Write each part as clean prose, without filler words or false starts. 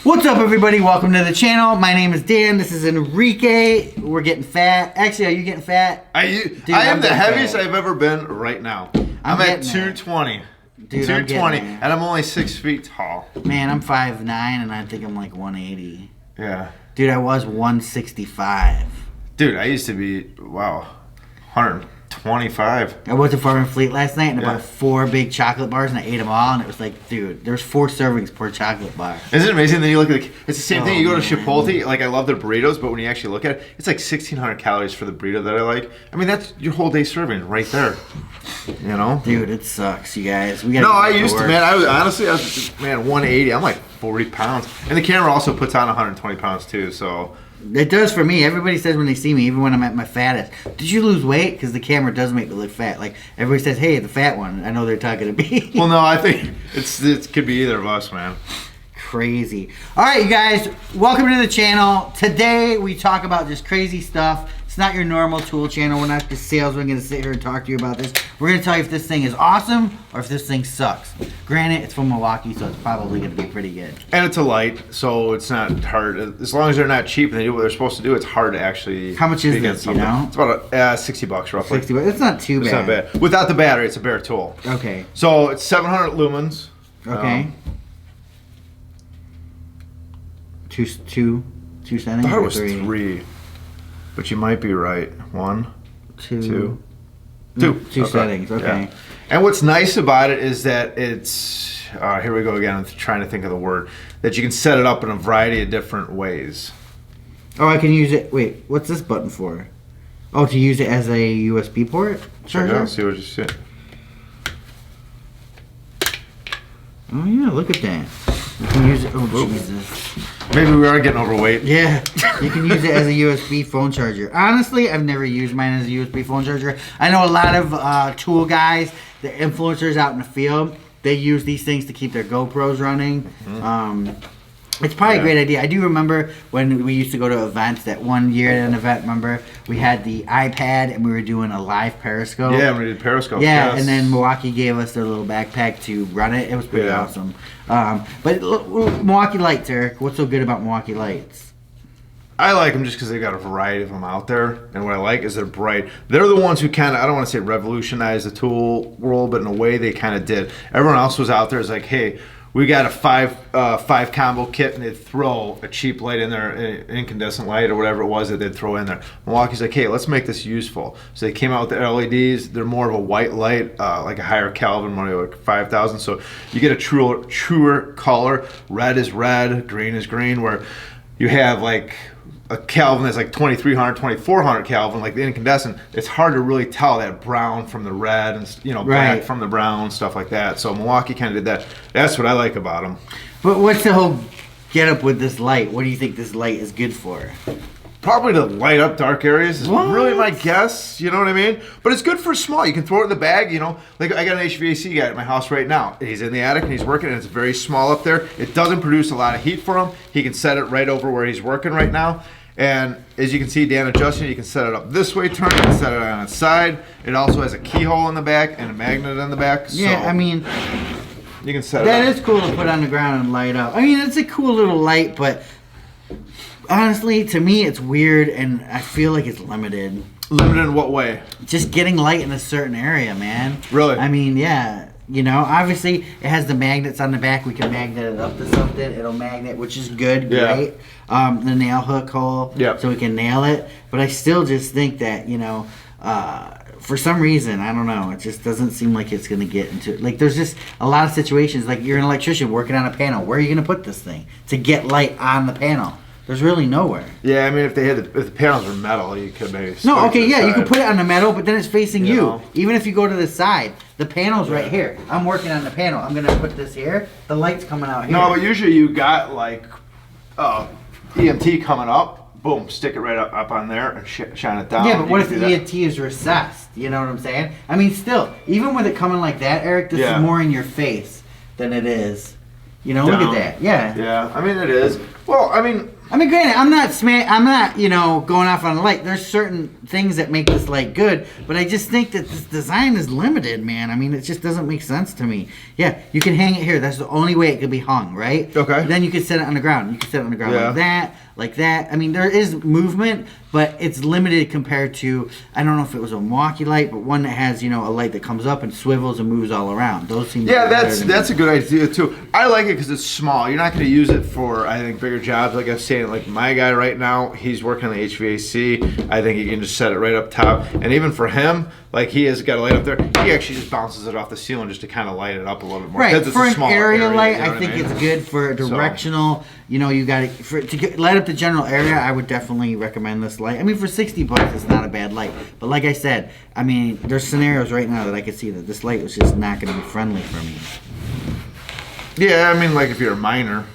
What's up, everybody? Welcome to the channel. My name is Dan. This is Enrique. We're getting fat. Actually, are you getting fat? I am the heaviest I've ever been right now. I'm at 220. Dude, 220, and I'm only 6 feet tall. Man, I'm 5'9", and I think I'm like 180. Yeah. Dude, I was 165. Dude, I used to be, 125. I went to Farm and Fleet last night and I Yeah. bought 4 big chocolate bars and I ate them all, and it was like, dude, there's 4 servings per chocolate bar. Isn't it amazing? Then you look at it's the same thing. You go to man. Chipotle, like I love their burritos, but when you actually look at it, it's like 1,600 calories for the burrito that I like. I mean, that's your whole day serving right there. You know? Dude, it sucks, you guys. We gotta No, get I to used to, work. man. I was 180. I'm like 40 pounds. And the camera also puts on 120 pounds too, so. It does for me. Everybody says when they see me, even when I'm at my fattest, did you lose weight? Because the camera does make me look fat. Like, everybody says, hey, the fat one. I know they're talking to me. Well, no, I think it could be either of us, man. Crazy. All right, you guys, welcome to the channel. Today, we talk about just crazy stuff. It's not your normal tool channel. We're not just salesmen going to sit here and talk to you about this. We're going to tell you if this thing is awesome or if this thing sucks. Granted, it's from Milwaukee, so it's probably going to be pretty good. And it's a light, so it's not hard. As long as they're not cheap and they do what they're supposed to do, it's hard to actually. How much is this, you know? It's about $60 roughly. 60 bucks. It's not too bad. It's not bad. Without the battery, it's a bare tool. Okay. So it's 700 lumens. Okay. Two settings? I thought it or was 3. But you might be right. 1, 2. Two Okay. settings, okay. Yeah. And what's nice about it is that it's, here we go again, I'm trying to think of the word, that you can set it up in a variety of different ways. Oh, I can use it. Wait, what's this button for? Oh, to use it as a USB port? Check it out, see what you see. Oh, yeah, look at that. You can use it. Oh, Jesus. Maybe we are getting overweight. Yeah, you can use it as a USB phone charger. Honestly, I've never used mine as a USB phone charger. I know a lot of tool guys, the influencers out in the field, they use these things to keep their GoPros running. Mm-hmm. It's probably a great idea. I do remember when we used to go to events, that one year at an event, remember, we had the iPad and we were doing a live Periscope. Yeah, we did Periscope. Yeah, yes. and then Milwaukee gave us their little backpack to run it. It was pretty awesome. But Milwaukee Lights, Eric, what's so good about Milwaukee Lights? I like them just because they got a variety of them out there, and what I like is they're bright. They're the ones who kind of, I don't want to say revolutionized the tool world, but in a way they kind of did. Everyone else was out there is like, hey, we got a five combo kit, and they'd throw a cheap light in there, an incandescent light or whatever it was that they'd throw in there. Milwaukee's like, hey, let's make this useful. So they came out with the LEDs. They're more of a white light, like a higher Kelvin, more like 5,000. So you get a truer color. Red is red, green is green, where you have like a Kelvin that's like 2,300, 2,400 Kelvin, like the incandescent. It's hard to really tell that brown from the red and, black from the brown, stuff like that. So Milwaukee kind of did that. That's what I like about them. But what's the whole get up with this light? What do you think this light is good for? Probably to light up dark areas is really my guess, you know what I mean? But it's good for small. You can throw it in the bag, Like I got an HVAC guy at my house right now. He's in the attic and he's working, and it's very small up there. It doesn't produce a lot of heat for him. He can set it right over where he's working right now. And as you can see, Dan adjusting, you can set it up this way, turn it, and set it on its side. It also has a keyhole in the back and a magnet in the back. Yeah, so I mean, you can set it up. That is cool to put on the ground and light up. I mean, it's a cool little light, but honestly, to me, it's weird, and I feel like it's limited. Limited in what way? Just getting light in a certain area, man. Really? I mean, yeah. Obviously, it has the magnets on the back. We can magnet it up to something. It'll magnet, which is good, great. The nail hook hole, so we can nail it. But I still just think that, for some reason, I don't know, it just doesn't seem like it's going to get into, like, there's just a lot of situations, like you're an electrician working on a panel. Where are you going to put this thing to get light on the panel? There's really nowhere. Yeah, I mean, if the panels were metal, you could maybe. No, okay, yeah, you could put it on the metal, but then it's facing you. Even if you go to the side, the panel's right here. I'm working on the panel. I'm gonna put this here. The light's coming out here. No, but usually you got like EMT coming up. Boom, stick it right up on there and shine it down. Yeah, but what if the EMT is recessed? You know what I'm saying? I mean, still, even with it coming like that, Eric, this is more in your face than it is. Look at that. Yeah. Yeah, I mean, it is. Well, I mean, I mean, granted, I'm not, going off on a light. There's certain things that make this light good, but I just think that this design is limited, man. I mean, it just doesn't make sense to me. Yeah, you can hang it here. That's the only way it could be hung, right? Okay. Then you could set it on the ground. You could set it on the ground like that. I mean, there is movement, but it's limited compared to, I don't know if it was a Milwaukee light, but one that has, a light that comes up and swivels and moves all around. Those seem to be that's a good idea too. I like it because it's small. You're not going to use it for, I think, bigger jobs. Like I was saying, like my guy right now, he's working on the HVAC. I think he can just set it right up top. And even for him, like he has got a light up there, he actually just bounces it off the ceiling just to kind of light it up a little bit more. Right, for an area light, I think it's good. For a directional, you got to light up the general area. I would definitely recommend this light. I mean, for $60, it's not a bad light. But like I said, I mean, there's scenarios right now that I could see that this light was just not going to be friendly for me. Yeah, I mean, like if you're a miner.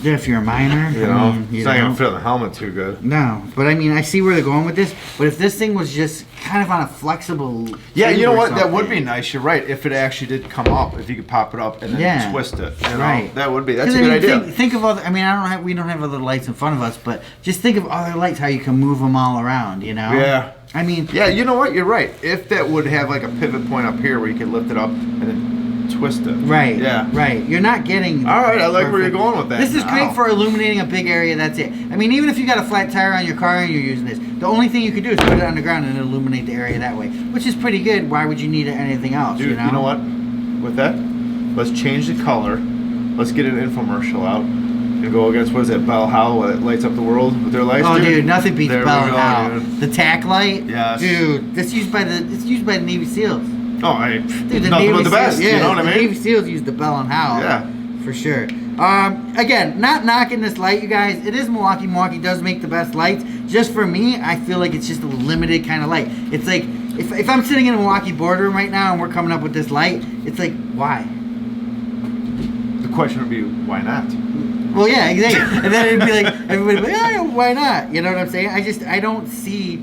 Yeah, if you're a miner, it's not going to fit on the helmet too good. No, but I mean, I see where they're going with this. But if this thing was just kind of on a flexible, yeah, you know what? That would be nice. You're right. If it actually did come up, if you could pop it up and then twist it, right? That would be. That's a good idea. Think of other. I mean, we don't have other lights in front of us, but just think of other lights, how you can move them all around. Yeah. I mean. Yeah, you know what? You're right. If that would have like a pivot point up here where you could lift it up and then twist it. Right. Yeah. Right. You're not getting. All right. I like where you're going with that. This is great for illuminating a big area. That's it. I mean, even if you got a flat tire on your car and you're using this, the only thing you could do is put it on the ground and illuminate the area that way, which is pretty good. Why would you need anything else? Dude, you know what? With that, let's change the color. Let's get an infomercial out and go against, what is that, Bell Howell that lights up the world with their lights? Oh, dude, nothing beats There Bell we go, Howell. dude. The tack light. Yes. Dude, it's used by the Navy SEALs. Oh, Dude, the nothing Navy but the best. SEALs, you know what I mean? The Navy SEALs use the Bell and Howell. Yeah. For sure. Again, not knocking this light, you guys. It is Milwaukee. Milwaukee does make the best lights. Just for me, I feel like it's just a limited kind of light. It's like, if I'm sitting in a Milwaukee boardroom right now and we're coming up with this light, it's like, why? The question would be, why not? Well, yeah, exactly. And then it'd be like, everybody would be like, oh, why not? You know what I'm saying? I don't see,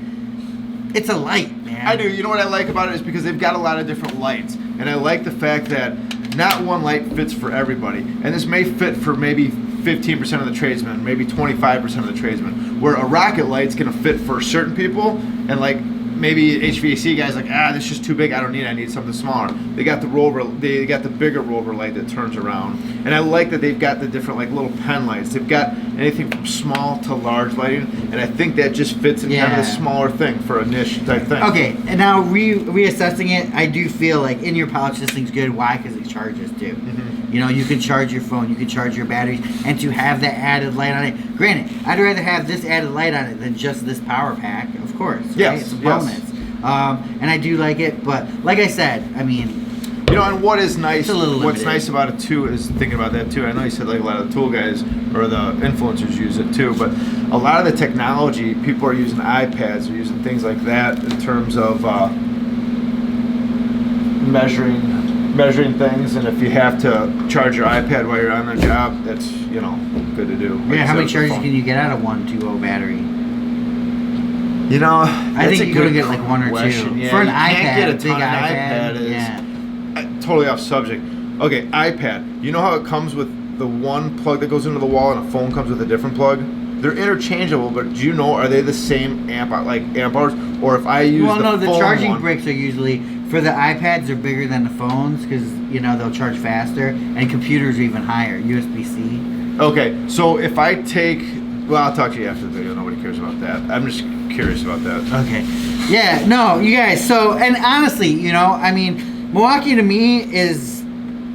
it's a light, man. I do. You know what I like about it is because they've got a lot of different lights. And I like the fact that not one light fits for everybody. And this may fit for maybe 15% of the tradesmen, maybe 25% of the tradesmen. Where a rocket light's going to fit for certain people, and like maybe HVAC guys like, this is just too big. I need something smaller. They got the bigger Rover light that turns around. And I like that they've got the different like little pen lights. They've got anything from small to large lighting, and I think that just fits in kind of the smaller thing for a niche type thing. Okay, and now reassessing it, I do feel like in your pouch this thing's good. Why? Because it charges too. Mm-hmm. You can charge your phone, you can charge your batteries, and to have that added light on it. Granted, I'd rather have this added light on it than just this power pack, of course. Yes, right? It's a bonus. Yes. And I do like it, but like I said, I mean, and what is nice, what's nice about it too is thinking about that too. I know you said like a lot of the tool guys or the influencers use it too, but a lot of the technology, people are using iPads, or using things like that in terms of measuring things. And if you have to charge your iPad while you're on the job, that's good to do. Like how many charges can you get out of 120 battery? I think you could get like one or question. two. Yeah, For an you can't iPad, get a big ton. iPad. Totally off subject. Okay, iPad. You know how it comes with the one plug that goes into the wall and a phone comes with a different plug? They're interchangeable, but do you know, are they the same amp hours? Or if I use the charging bricks are usually, for the iPads, they're bigger than the phones because, they'll charge faster, and computers are even higher, USB-C. Okay, so if I take, I'll talk to you after the video. Nobody cares about that. I'm just curious about that. Okay. Yeah, no, you guys, and honestly, Milwaukee to me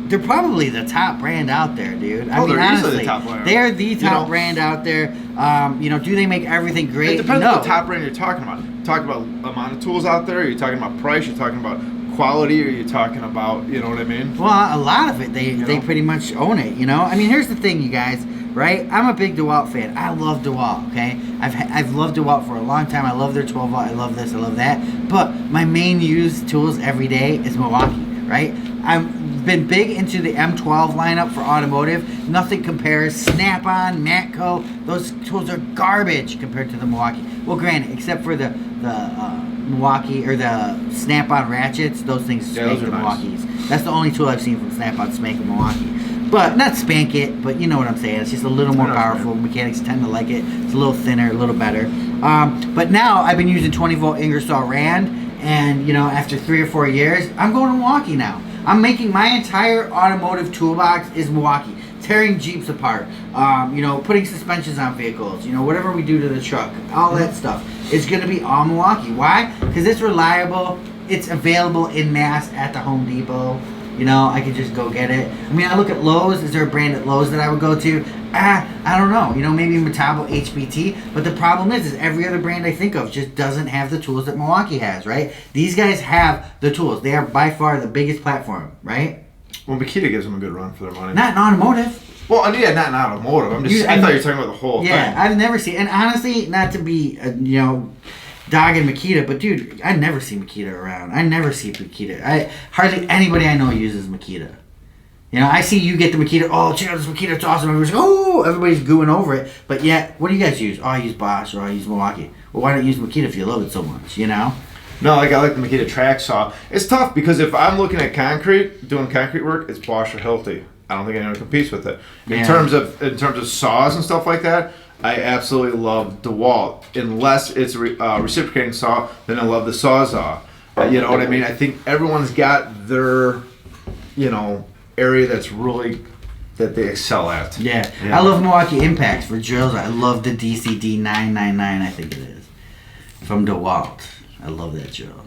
they're probably the top brand out there, dude. They're honestly, the top brand. They're the top brand out there. Do they make everything great? It depends on the top brand you're talking about. You're talking about amount of tools out there? Are you talking about price? You're talking about quality? Or are you talking about, you know what I mean? Well, a lot of it, they pretty much own it, here's the thing, you guys. Right? I'm a big DeWalt fan. I love DeWalt, okay? I've loved DeWalt for a long time. I love their 12 volt. I love this. I love that. But my main used tools every day is Milwaukee, right? I've been big into the M12 lineup for automotive. Nothing compares. Snap-on, Matco, those tools are garbage compared to the Milwaukee. Well, granted, except for the Milwaukee or the Snap-on ratchets, those things make the Milwaukees. That's the only tool I've seen from Snap-on to make a Milwaukee. But not spank it, but you know what I'm saying. It's just a little more powerful. Mechanics tend to like it. It's a little thinner, a little better. But now I've been using 20-volt Ingersoll Rand, and you know, after 3 or 4 years, I'm going to Milwaukee now. I'm making my entire automotive toolbox is Milwaukee. Tearing Jeeps apart, you know, putting suspensions on vehicles, you know, whatever we do to the truck, all that stuff is going to be all Milwaukee. Why? Because it's reliable. It's available in mass at the Home Depot. You know, I could just go get it. I mean, I look at Lowe's. Is there a brand at Lowe's that I would go to? I don't know. You know, maybe Metabo, HBT. But the problem is every other brand I think of just doesn't have the tools that Milwaukee has, right? These guys have the tools. They are by far the biggest platform, right? Well, Makita gives them a good run for their money. Not in automotive. Well, yeah, not in automotive. I thought you were talking about the whole thing. Yeah, I've never seen, and honestly, not to be, you know, dogging Makita, but dude, I never see Makita around. I never see Makita. Hardly anybody I know uses Makita. You know, I see you get the Makita. Oh, check out this Makita. It's awesome. Everybody's gooing over it. But yet, what do you guys use? Oh, I use Bosch or I use Milwaukee. Well, why don't you use Makita if you love it so much? You know. No, I like the Makita track saw. It's tough because if I'm looking at concrete, doing concrete work, it's Bosch or Hilti. I don't think anyone competes with it. In terms of saws and stuff like that, I absolutely love DeWalt. Unless it's a reciprocating saw, then I love the Sawzall. You know what I mean? I think everyone's got their, you know, area that's really that they excel at. Yeah. I love Milwaukee Impacts for drills. I love the DCD 999, I think it is, from DeWalt. I love that drill.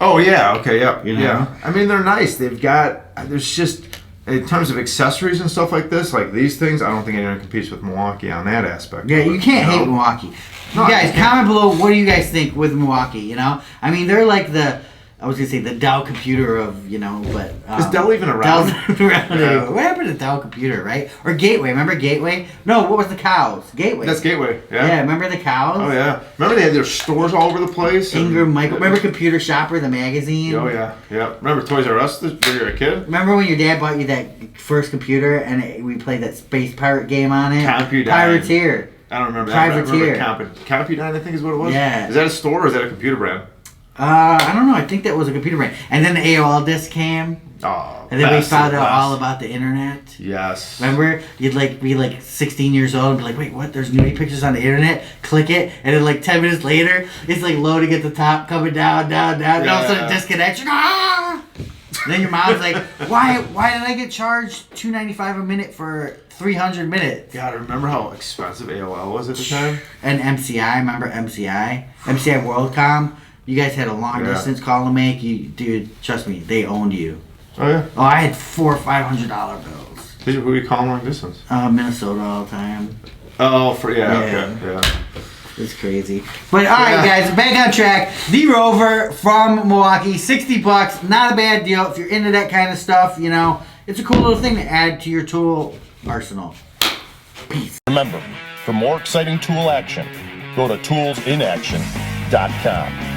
Oh yeah, okay, yeah, you know? Yeah. I mean, they're nice. They've got. There's just in terms of accessories and stuff like this, like these things. I don't think anyone competes with Milwaukee on that aspect. Yeah, you can't hate Milwaukee. You guys, comment below. What do you guys think with Milwaukee? You know, I mean, they're like the. I was gonna say the Dell Computer of, you know, but is Dell even around? Dell's around anymore. What happened to Dell Computer, right? Or Gateway? Remember Gateway? No, what was the cows? Gateway. That's Gateway. Yeah. Yeah, remember the cows? Oh yeah. Remember they had their stores all over the place. Ingram Michael. Remember Computer Shopper, the magazine? Oh yeah, yeah. Remember Toys R Us when you were a kid? Remember when your dad bought you that first computer and we played that Space Pirate game on it? Compudyne. Privateer. I don't remember that. Privateer. Compudyne, I think is what it was. Yeah. Is that a store or is that a computer brand? I don't know. I think that was a computer brand. And then the AOL disc came. Oh, and then we found out all about the internet. Yes. Remember? You'd like be like 16 years old and be like, wait, what? There's nudie pictures on the internet? Click it. And then like 10 minutes later, it's like loading at the top, coming down, down, down. And all of a sudden it disconnects. You're like, ah! And then your mom's like, why did I get charged $2.95 a minute for 300 minutes? God, remember how expensive AOL was at the time? And MCI, remember MCI? MCI WorldCom? You guys had a long distance call to make. Dude, trust me, they owned you. Oh yeah. Oh, I had $400 or $500 bills. Who were you calling long distance? Minnesota all the time. Oh, okay, yeah. It's crazy. But all right, guys, back on track. The Rover from Milwaukee, $60. Not a bad deal if you're into that kind of stuff. You know, it's a cool little thing to add to your tool arsenal. Peace. Remember, for more exciting tool action, go to toolsinaction.com.